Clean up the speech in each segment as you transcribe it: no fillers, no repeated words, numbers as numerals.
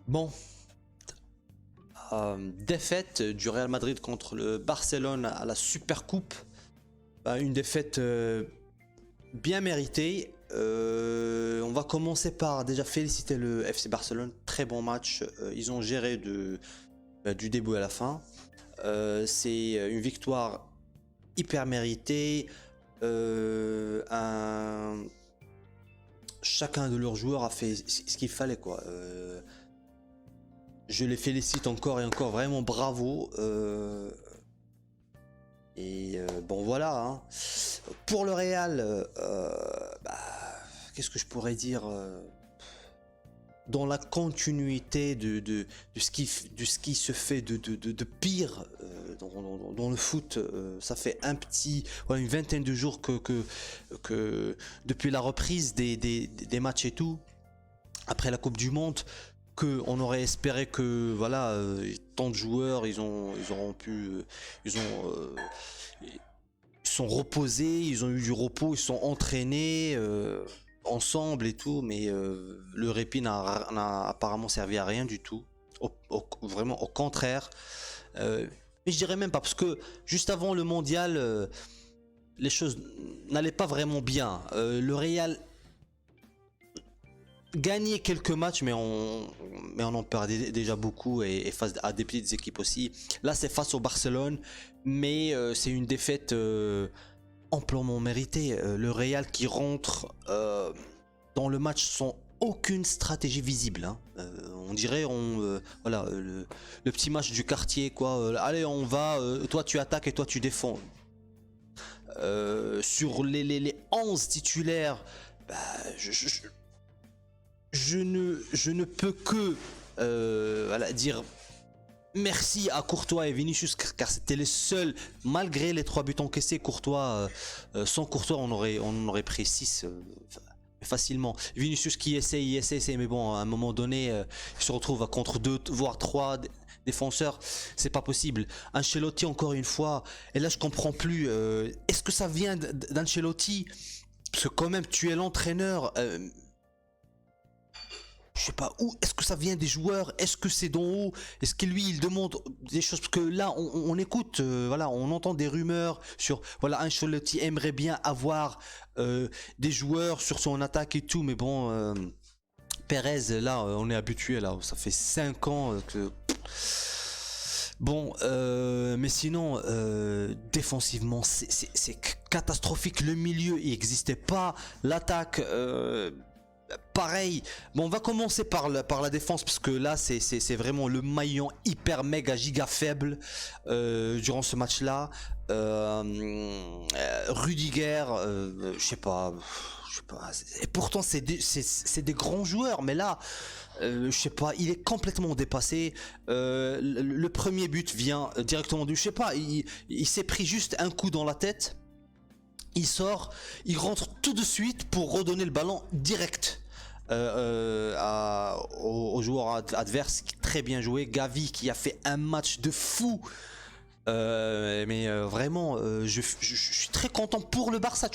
Bon, défaite du Real Madrid contre le Barcelone à la Super Coupe. Une défaite bien méritée. On va commencer par déjà féliciter le FC Barcelone. Très bon match. Ils ont géré du début à la fin. C'est une victoire hyper méritée. Chacun de leurs joueurs a fait ce qu'il fallait, quoi. Je les félicite encore et encore, vraiment bravo. Bon, voilà, hein. Pour le Real, qu'est-ce que je pourrais dire, dans la continuité de ce qui se fait de pire dans le foot. Ça fait une vingtaine de jours que depuis la reprise des matchs et tout, après la Coupe du Monde, on aurait espéré que voilà, tant de joueurs ils sont reposés, ils ont eu du repos, ils sont entraînés ensemble et tout, mais le répit n'a apparemment servi à rien du tout. Vraiment au contraire. Mais je dirais même pas, parce que juste avant le mondial, les choses n'allaient pas vraiment bien. Le Real gagnait quelques matchs, mais on en perdait déjà beaucoup, et face à des petites équipes aussi. Là, c'est face au Barcelone, mais c'est une défaite amplement méritée. Le Real qui rentre dans le match sans aucune stratégie visible, hein. On dirait voilà, le petit match du quartier, quoi. Allez, on va, toi tu attaques et toi tu défends. Sur les 11 titulaires, bah, je ne peux que voilà, dire merci à Courtois et Vinicius, car c'était les seuls, malgré les 3 buts encaissés. Courtois, sans Courtois on en aurait pris 6 facilement. Vinicius qui essaie, mais bon, à un moment donné, il se retrouve contre 2 voire 3 défenseurs, c'est pas possible. Ancelotti encore une fois, et là je comprends plus, est-ce que ça vient d'Ancelotti? Parce que quand même tu es l'entraîneur, je sais pas où, est-ce que ça vient des joueurs, est-ce que c'est d'en haut, est-ce que lui il demande des choses, parce que là on écoute, voilà, on entend des rumeurs sur, voilà, Ancelotti aimerait bien avoir des joueurs sur son attaque et tout, mais bon, Perez, là on est habitué, là ça fait 5 ans que bon, mais sinon, défensivement, c'est catastrophique. Le milieu, il n'existait pas. L'attaque, pareil. Bon, on va commencer par la défense, parce que là, c'est vraiment le maillon hyper méga giga faible durant ce match-là. Rudiger, je sais pas. Et pourtant, c'est des grands joueurs, mais là, je sais pas, il est complètement dépassé. Le premier but vient directement je sais pas, il s'est pris juste un coup dans la tête. Il sort, il rentre tout de suite pour redonner le ballon direct au joueur adverse. Très bien joué. Gavi qui a fait un match de fou. Mais vraiment, je suis très content pour le Barça.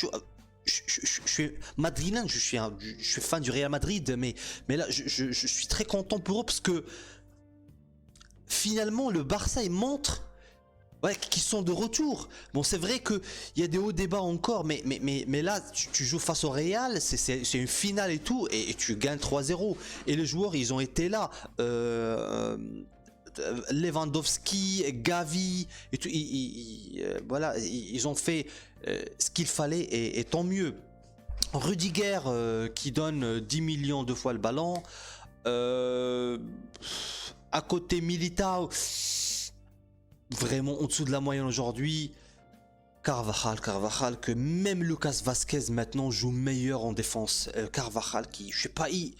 Je suis madrilène, je suis fan du Real Madrid, mais là je suis très content pour eux, parce que finalement le Barça il montre, ouais, qu'ils sont de retour. Bon, c'est vrai qu'il y a des hauts débats encore, mais là tu joues face au Real, c'est une finale et tout, et tu gagnes 3-0, et les joueurs ils ont été là. Lewandowski, Gavi et tout, voilà, ils ont fait ce qu'il fallait, et tant mieux. Rudiger qui donne 10 millions de fois le ballon. À côté, Militao, vraiment en dessous de la moyenne aujourd'hui. Carvajal, que même Lucas Vazquez maintenant joue meilleur en défense. Carvajal qui, je sais pas, il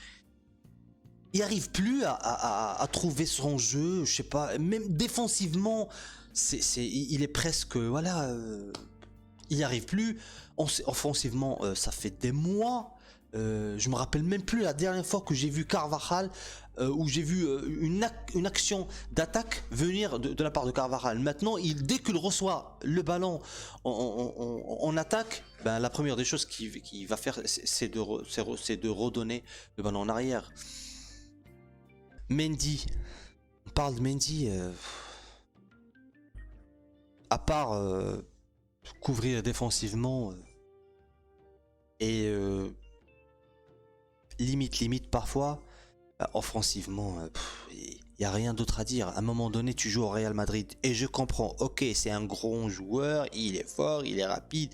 arrive plus à trouver son jeu, je sais pas, même défensivement, il est presque, voilà, il n'y arrive plus. Offensivement, ça fait des mois. Je me rappelle même plus la dernière fois que j'ai vu Carvajal, où j'ai vu une action d'attaque venir de la part de Carvajal. Maintenant, dès qu'il reçoit le ballon en attaque, ben, la première des choses qu'il va faire, c'est de redonner le ballon en arrière. Mendy. On parle de Mendy. À part couvrir défensivement et limite parfois, offensivement, il n'y a rien d'autre à dire. À un moment donné, tu joues au Real Madrid et je comprends, ok, c'est un grand joueur, il est fort, il est rapide,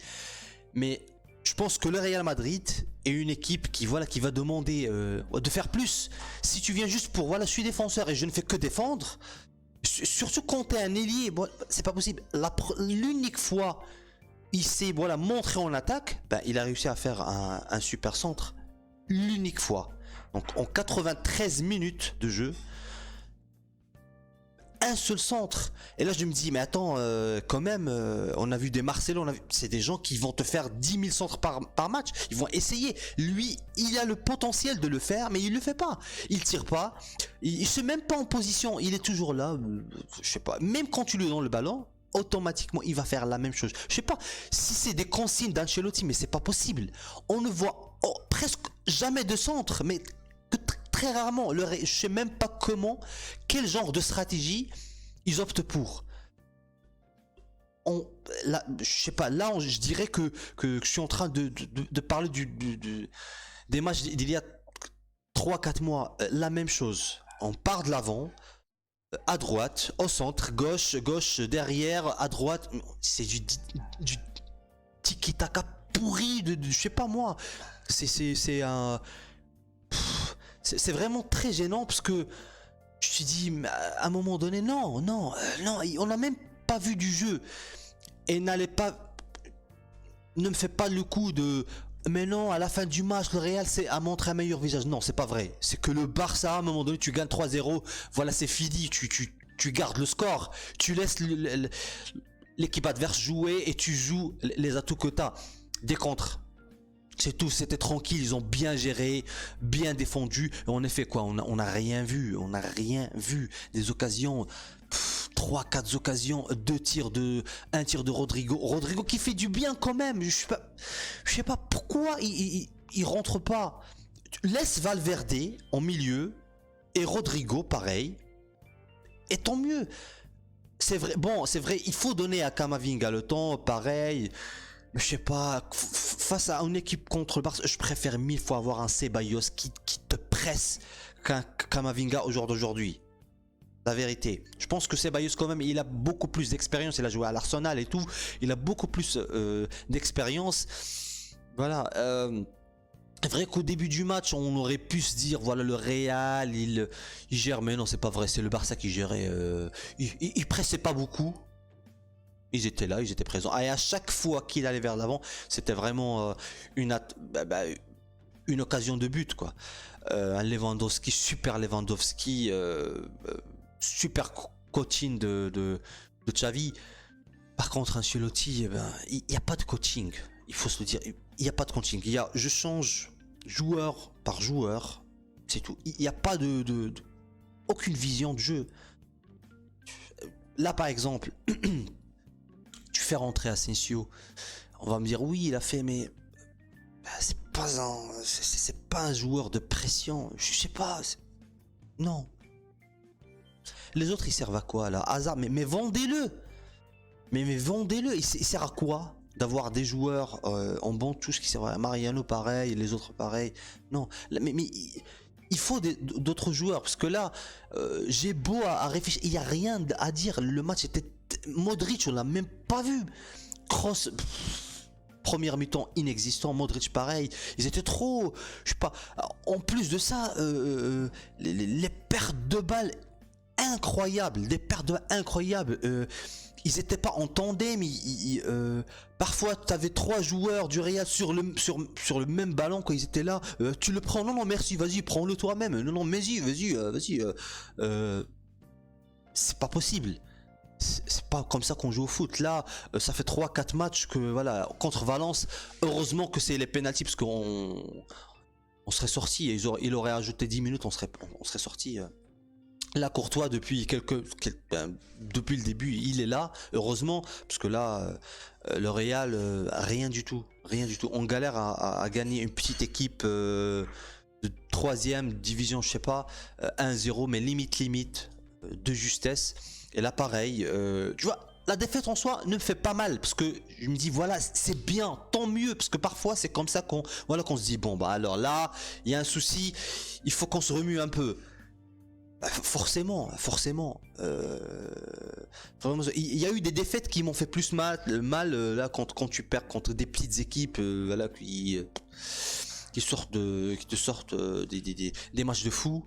mais je pense que le Real Madrid est une équipe qui, voilà, qui va demander de faire plus. Si tu viens juste pour, voilà, je suis défenseur et je ne fais que défendre, surtout quand tu es un ailier, bon, c'est pas possible. L'unique fois il s'est, voilà, montré en attaque, ben, il a réussi à faire un super centre. L'unique fois. Donc en 93 minutes de jeu, un seul centre. Et là je me dis, mais attends, quand même, on a vu des Marcelo, c'est des gens qui vont te faire 10 000 centres par match. Ils vont essayer. Lui, il a le potentiel de le faire, mais il le fait pas. Il tire pas. Il se met même pas en position. Il est toujours là. Je sais pas. Même quand tu lui donnes le ballon, automatiquement, il va faire la même chose. Je sais pas si c'est des consignes d'Ancelotti, mais c'est pas possible. On ne voit presque jamais de centre, mais que très rarement. Je sais même pas comment, quel genre de stratégie ils optent pour. Là, je sais pas, là je dirais que je suis en train de parler des matchs d'il y a 3-4 mois. La même chose. On part de l'avant, à droite, au centre, gauche, derrière, à droite. C'est du tiki-taka pourri je sais pas moi. C'est un... C'est vraiment très gênant parce que je me suis dit, à un moment donné, non, on n'a même pas vu du jeu. Et ne me fait pas le coup de, mais non, à la fin du match, le Real a montré un meilleur visage. Non, c'est pas vrai. C'est que le Barça, à un moment donné, tu gagnes 3-0, voilà, c'est fini, tu gardes le score, tu laisses l'équipe adverse jouer et tu joues les atouts que tu as. Des contres. C'est tout, c'était tranquille, ils ont bien géré, bien défendu. Et en effet, quoi, on a rien vu, Des occasions, 3-4 occasions, un tir de Rodrigo. Rodrigo qui fait du bien quand même. Je sais pas pourquoi il rentre pas. Laisse Valverde en milieu et Rodrigo pareil. Et tant mieux. C'est vrai, bon, c'est vrai, il faut donner à Camavinga le temps, pareil. Je sais pas, face à une équipe contre le Barça, je préfère 1000 fois avoir un Ceballos qui te presse qu'un Camavinga au jour d'aujourd'hui. La vérité. Je pense que Ceballos quand même, il a beaucoup plus d'expérience, il a joué à l'Arsenal et tout, il a beaucoup plus d'expérience. Voilà. C'est vrai qu'au début du match, on aurait pu se dire, voilà, le Real, il gère, mais non, c'est pas vrai, c'est le Barça qui gérait. Il pressait pas beaucoup. Ils étaient là, ils étaient présents. Et à chaque fois qu'il allait vers l'avant, c'était vraiment une occasion de but, quoi. Un Lewandowski, super Lewandowski, super coaching de Xavi. Par contre, Ancelotti, il n'y a pas de coaching. Il faut se le dire, il n'y a pas de coaching. Je change joueur par joueur, c'est tout. Il n'y a pas aucune vision de jeu. Là, par exemple, tu fais rentrer Asensio, on va me dire oui, il a fait, mais c'est pas un joueur de pression. Je sais pas. Non. Les autres, ils servent à quoi là? Hazard, mais vendez-le. Mais vendez-le. Il sert à quoi d'avoir des joueurs en banc de touche qui servent à Mariano pareil, les autres pareil? Non. Mais il faut d'autres joueurs parce que là, j'ai beau à réfléchir, il n'y a rien à dire. Le match était Modric, on l'a même pas vu. Kroos, première mi-temps inexistant. Modric pareil, ils étaient trop, je sais pas. En plus de ça, les pertes de balles incroyables, ils n'étaient pas en tandem. Parfois, tu avais 3 joueurs du Real sur le même ballon quand ils étaient là. Tu le prends? Non, merci, vas-y, prends-le toi-même. Non, vas-y. C'est pas possible. C'est pas comme ça qu'on joue au foot. Là, ça fait 3-4 matchs que, voilà, contre Valence, heureusement que c'est les pénaltys parce qu'on serait sorti. Il aurait ajouté 10 minutes, on serait sorti. Là, Courtois, depuis le début, il est là, heureusement, parce que là, le Real, rien du tout. On galère à gagner une petite équipe de troisième division, je sais pas, 1-0, mais limite de justesse. Et là, pareil, tu vois, la défaite en soi ne me fait pas mal parce que je me dis voilà, c'est bien, tant mieux, parce que parfois c'est comme ça qu'on voilà, qu'on se dit bon bah alors là, il y a un souci, il faut qu'on se remue un peu. Forcément. Il y a eu des défaites qui m'ont fait plus mal là quand tu perds contre des petites équipes voilà, qui te sortent des matchs de fou.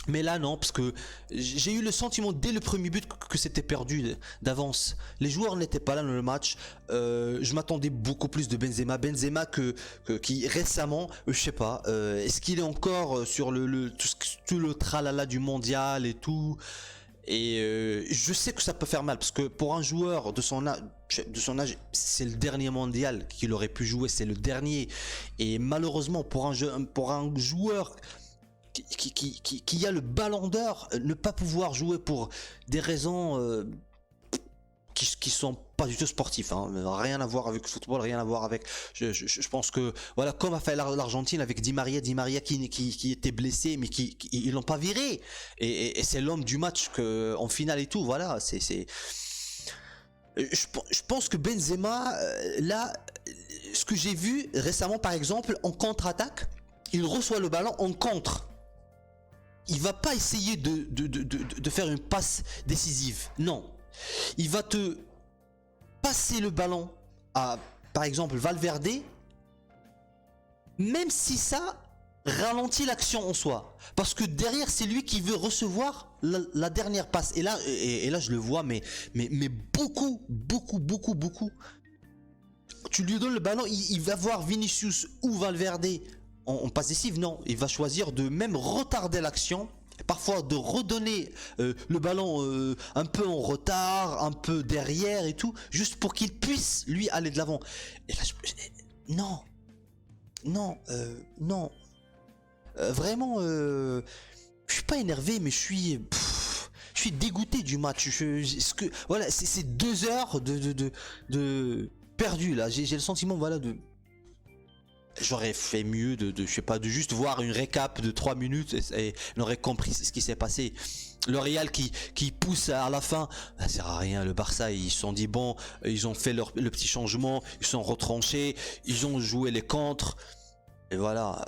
Mais là non, parce que j'ai eu le sentiment dès le premier but que c'était perdu d'avance. Les joueurs n'étaient pas là dans le match. Je m'attendais beaucoup plus de Benzema. Benzema qui récemment, je sais pas, est-ce qu'il est encore sur tout le tralala du mondial et tout. Et je sais que ça peut faire mal parce que pour un joueur de son âge, c'est le dernier mondial qu'il aurait pu jouer, c'est le dernier. Et malheureusement pour un joueur qui a le ballon d'or, ne pas pouvoir jouer pour des raisons qui sont pas du tout sportifs, hein. Rien à voir avec le football, rien à voir avec. Je pense que voilà, comme a fait l'Argentine avec Di Maria qui était blessé, mais ils l'ont pas viré. Et c'est l'homme du match en finale et tout. Voilà, je pense que Benzema, là, ce que j'ai vu récemment, par exemple, en contre-attaque, il reçoit le ballon en contre. Il va pas essayer de faire une passe décisive. Non. Il va te passer le ballon à, par exemple, Valverde, même si ça ralentit l'action en soi. Parce que derrière, c'est lui qui veut recevoir la dernière passe. Et là, je le vois, mais beaucoup. Tu lui donnes le ballon, il va voir Vinicius ou Valverde en passe décisive. Non, il va choisir de même retarder l'action. Parfois de redonner le ballon un peu en retard, un peu derrière et tout, juste pour qu'il puisse lui aller de l'avant. Et là, non. Vraiment, je suis pas énervé, mais je suis dégoûté du match. Voilà, c'est 2 heures de perdu là. J'ai le sentiment, voilà, j'aurais fait mieux je sais pas, de juste voir une récap de 3 minutes et on aurait compris ce qui s'est passé. Le Real qui pousse à la fin, ça sert à rien. Le Barça, ils se sont dit bon, ils ont fait le petit changement, ils sont retranchés, ils ont joué les contres et voilà.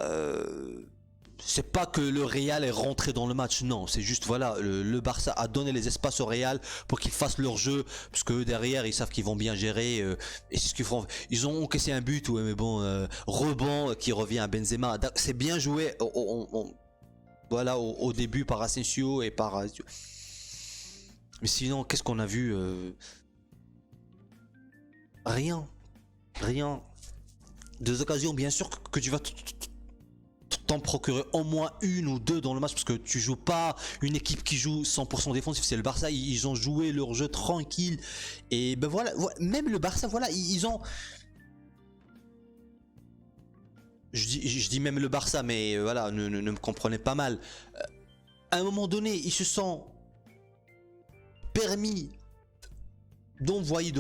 C'est pas que le Real est rentré dans le match, non, c'est juste voilà, le Barça a donné les espaces au Real pour qu'ils fassent leur jeu, parce que derrière ils savent qu'ils vont bien gérer, et c'est ce qu'ils font. Ils ont encaissé un but, ouais, mais bon, rebond qui revient à Benzema, c'est bien joué voilà, au début par Asensio et par... Mais sinon, qu'est-ce qu'on a vu? Rien. Des occasions, bien sûr, que tu vas t'en procurer au moins une ou deux dans le match, parce que tu joues pas une équipe qui joue 100% défensif. C'est le Barça, ils ont joué leur jeu tranquille, et ben voilà, même le Barça, voilà, ils ont... Je dis même le Barça, mais voilà, ne me comprenez pas mal. À un moment donné, ils se sont permis d'envoyer,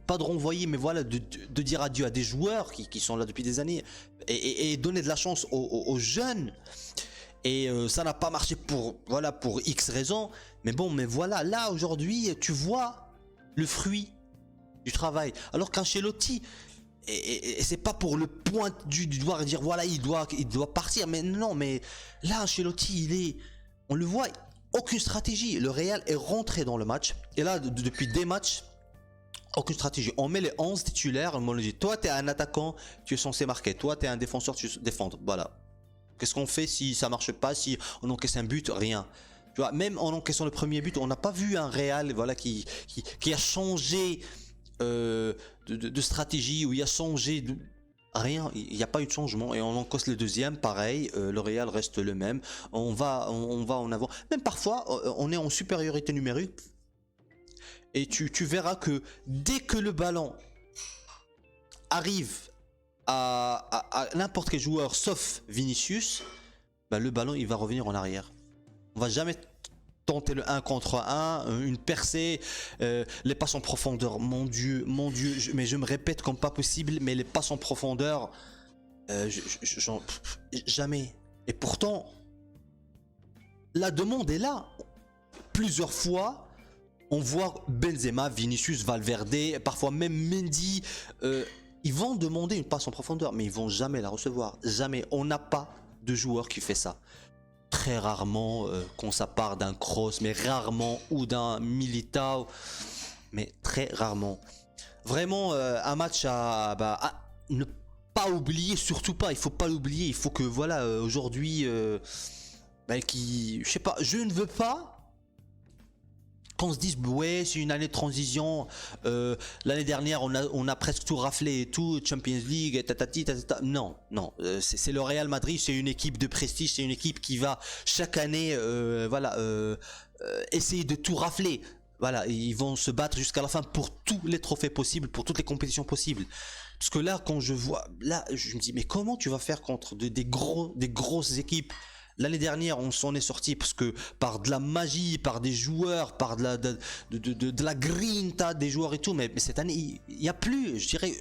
pas de renvoyer, mais voilà, de dire adieu à des joueurs qui sont là depuis des années, et donner de la chance aux jeunes. Et ça n'a pas marché pour X raisons, mais bon, mais voilà, là aujourd'hui tu vois le fruit du travail, alors qu'Ancelotti, et c'est pas pour le point du doigt et dire voilà, il doit partir, mais non, mais là Ancelotti, on le voit, aucune stratégie. Le Real est rentré dans le match, et là depuis des matchs, aucune stratégie. On met les 11 titulaires, on lui dit toi t'es un attaquant, tu es censé marquer, toi t'es un défenseur, tu défendre, voilà. Qu'est-ce qu'on fait si ça marche pas, si on encaisse un but? Rien. Tu vois, même en encaissant le premier but, on n'a pas vu un Real, voilà, qui a changé de stratégie, ou il a changé de... Rien, il n'y a pas eu de changement, et on encaisse le deuxième, pareil, le Real reste le même, on va en avant, même parfois on est en supériorité numérique, et tu verras que dès que le ballon arrive à n'importe quel joueur sauf Vinicius, bah le ballon il va revenir en arrière. On va jamais tenter le 1 contre 1, une percée, les passes en profondeur, mon dieu, mais je me répète comme pas possible, mais les passes en profondeur, jamais. Et pourtant, la demande est là. Plusieurs fois, on voit Benzema, Vinicius, Valverde, parfois même Mendy. Ils vont demander une passe en profondeur, mais ils vont jamais la recevoir. Jamais. On n'a pas de joueur qui fait ça. Très rarement quand ça part d'un Kroos, mais rarement, ou d'un Militao, mais très rarement. Vraiment un match à ne pas oublier, surtout pas. Il faut pas l'oublier. Il faut que voilà aujourd'hui, je sais pas, je ne veux pas qu'on se dise ouais c'est une année de transition, l'année dernière on a presque tout raflé et tout, Champions League, tatati, tatata. Non, non, c'est le Real Madrid, c'est une équipe de prestige, c'est une équipe qui va chaque année essayer de tout rafler. Voilà, ils vont se battre jusqu'à la fin pour tous les trophées possibles, pour toutes les compétitions possibles. Parce que là, quand je vois, là, je me dis, mais comment tu vas faire contre des grosses équipes? L'année dernière, on s'en est sorti parce que par de la magie, par des joueurs, par de la grinta des joueurs et tout. Mais cette année, il n'y a plus, je dirais,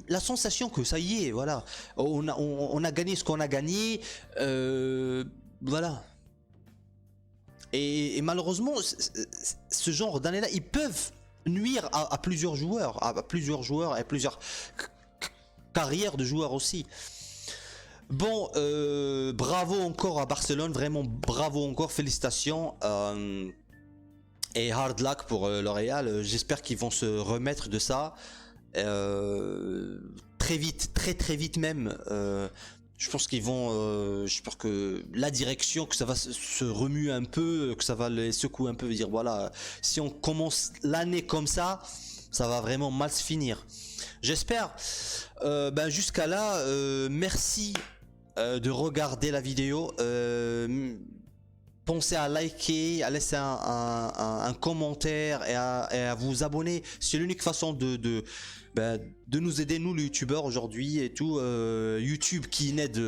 la sensation que ça y est, voilà. On a gagné ce qu'on a gagné. Voilà. Et malheureusement, ce genre d'année-là, ils peuvent nuire à plusieurs joueurs, à plusieurs carrières de joueurs aussi. Bon, bravo encore à Barcelone, vraiment bravo encore, félicitations. Et hard luck pour le Real, j'espère qu'ils vont se remettre de ça. Très vite, très vite même. Je pense qu'ils vont, j'espère que la direction, que ça va se remuer un peu, que ça va les secouer un peu, dire voilà, si on commence l'année comme ça va vraiment mal se finir. J'espère. Jusqu'à là, merci de regarder la vidéo. Pensez à liker, à laisser un commentaire et à vous abonner. C'est l'unique façon de nous aider, nous les youtubeurs aujourd'hui et tout. YouTube qui n'aide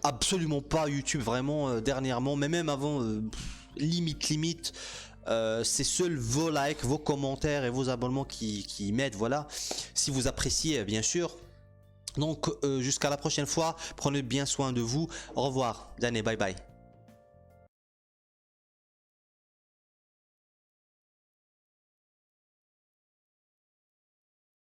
absolument pas, YouTube vraiment dernièrement, mais même avant, limite. C'est seuls vos likes, vos commentaires et vos abonnements qui m'aident, voilà. Si vous appréciez, bien sûr. Donc jusqu'à la prochaine fois, prenez bien soin de vous. Au revoir, Dané, bye bye.